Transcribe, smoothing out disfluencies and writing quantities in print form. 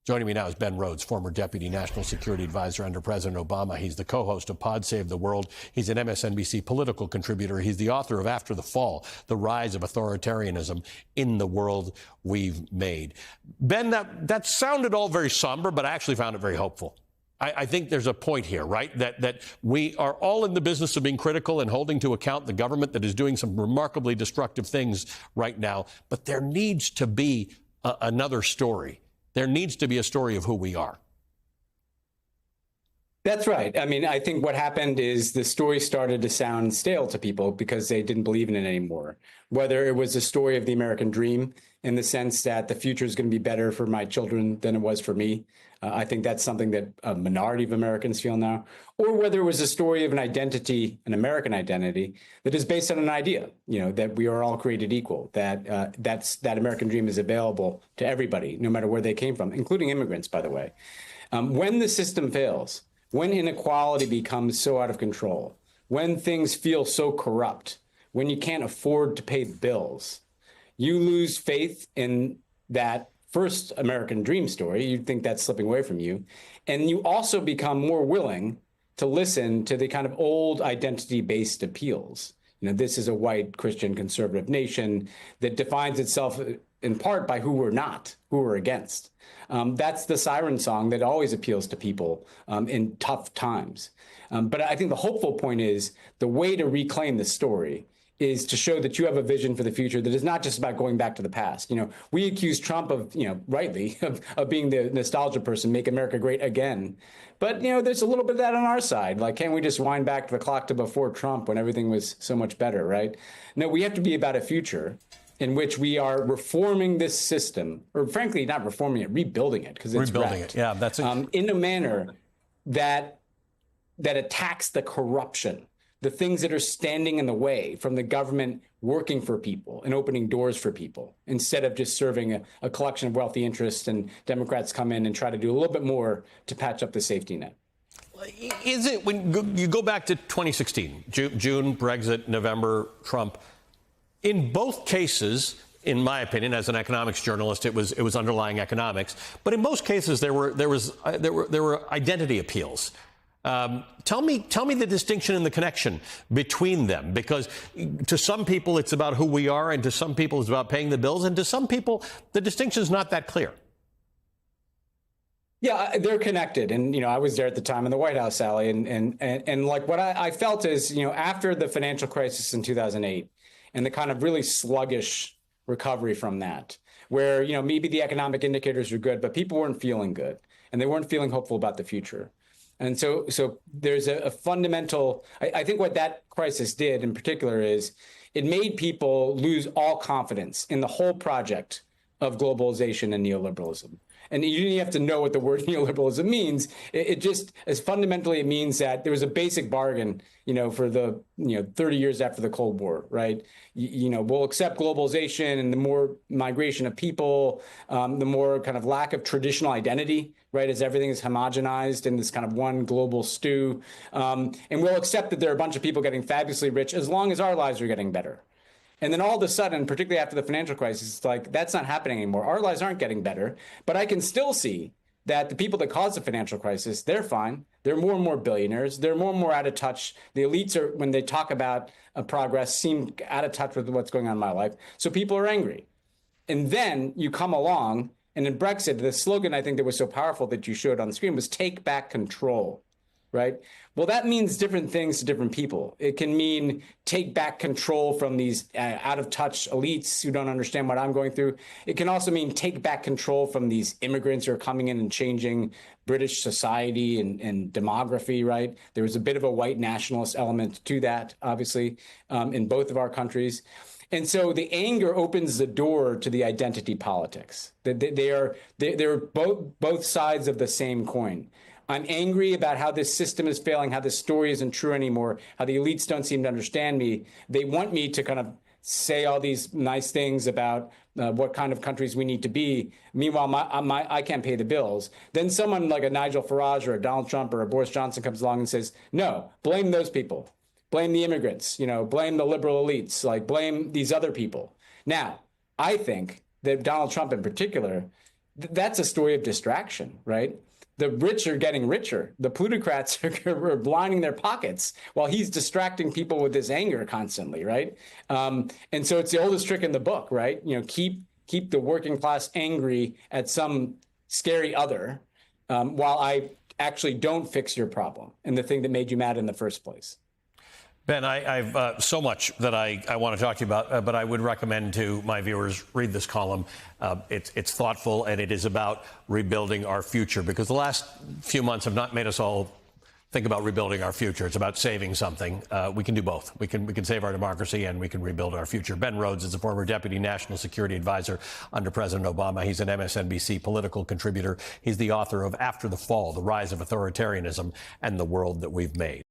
Joining me now is Ben Rhodes, former Deputy National Security Advisor under President Obama. He's the co-host of Pod Save the World. He's an MSNBC political contributor. He's the author of After the Fall, The Rise of Authoritarianism in the World We've Made. Ben, that sounded all very somber, but I actually found it very hopeful. I think there's a point here, right? That we are all in the business of being critical and holding to account the government that is doing some remarkably destructive things right now. But there needs to be another story. There needs to be a story of who we are. That's right. I mean, I think what happened is the story started to sound stale to people because they didn't believe in it anymore. Whether it was a story of the American dream in the sense that the future is going to be better for my children than it was for me. I think that's something that a minority of Americans feel now. Or whether it was a story of an identity, an American identity, that is based on an idea, that we are all created equal, that that American dream is available to everybody, no matter where they came from, including immigrants, by the way. When the system fails, when inequality becomes so out of control, when things feel so corrupt, when you can't afford to pay the bills, you lose faith in that first American dream story. You think that's slipping away from you. And you also become more willing to listen to the kind of old identity-based appeals. This is a white Christian conservative nation that defines itself in part by who we're not, who we're against. That's the siren song that always appeals to people in tough times. But I think the hopeful point is the way to reclaim the story is to show that you have a vision for the future that is not just about going back to the past. We accuse Trump of, rightly, of being the nostalgia person, make America great again. But, there's a little bit of that on our side. Like, can't we just wind back to the clock to before Trump when everything was so much better, right? No, we have to be about a future in which we are reforming this system, or frankly, not reforming it, rebuilding it, because it's rebuilding wrecked, it. Yeah, that's it. In a manner that attacks the corruption, the things that are standing in the way from the government working for people and opening doors for people, instead of just serving a collection of wealthy interests, and Democrats come in and try to do a little bit more to patch up the safety net. Is it, when you go back to 2016, June, Brexit, November, Trump, in both cases, in my opinion, as an economics journalist, it was underlying economics, but in most cases there were identity appeals. Tell me the distinction and the connection between them, because to some people it's about who we are, and to some people it's about paying the bills, and to some people the distinction is not that clear. Yeah, they're connected. And, I was there at the time in the White House, Sally, and like what I felt is, after the financial crisis in 2008 and the kind of really sluggish recovery from that, where, maybe the economic indicators are good, but people weren't feeling good and they weren't feeling hopeful about the future. And so there's a fundamental, I think what that crisis did in particular is it made people lose all confidence in the whole project of globalization and neoliberalism. And you didn't have to know what the word neoliberalism means. It just, as fundamentally, it means that there was a basic bargain, for the, 30 years after the Cold War, right? We'll accept globalization, and the more migration of people, the more kind of lack of traditional identity, right, as everything is homogenized in this kind of one global stew. And we'll accept that there are a bunch of people getting fabulously rich as long as our lives are getting better. And then all of a sudden, particularly after the financial crisis, it's like, that's not happening anymore. Our lives aren't getting better, but I can still see that the people that caused the financial crisis, they're fine. They're more and more billionaires. They're more and more out of touch. The elites are, when they talk about progress, seem out of touch with what's going on in my life. So people are angry. And then you come along, and in Brexit, the slogan I think that was so powerful that you showed on the screen was take back control. Right? Well, that means different things to different people. It can mean take back control from these out-of-touch elites who don't understand what I'm going through. It can also mean take back control from these immigrants who are coming in and changing British society and demography, right? There was a bit of a white nationalist element to that, obviously, in both of our countries. And so the anger opens the door to the identity politics. They're both sides of the same coin. I'm angry about how this system is failing, how this story isn't true anymore, how the elites don't seem to understand me. They want me to kind of say all these nice things about what kind of countries we need to be. Meanwhile, I can't pay the bills. Then someone like a Nigel Farage or a Donald Trump or a Boris Johnson comes along and says, no, blame those people. Blame the immigrants, blame the liberal elites, blame these other people. Now, I think that Donald Trump in particular, that's a story of distraction, right? The rich are getting richer. The plutocrats are blinding their pockets while he's distracting people with his anger constantly, right? And so it's the oldest trick in the book, right? Keep the working class angry at some scary other, while I actually don't fix your problem and the thing that made you mad in the first place. Ben, I've so much that I want to talk to you about, but I would recommend to my viewers read this column. It's thoughtful, and it is about rebuilding our future, because the last few months have not made us all think about rebuilding our future. It's about saving something. We can do both. We can save our democracy, and we can rebuild our future. Ben Rhodes is a former deputy national security advisor under President Obama. He's an MSNBC political contributor. He's the author of After the Fall: The Rise of Authoritarianism and the World That We've Made.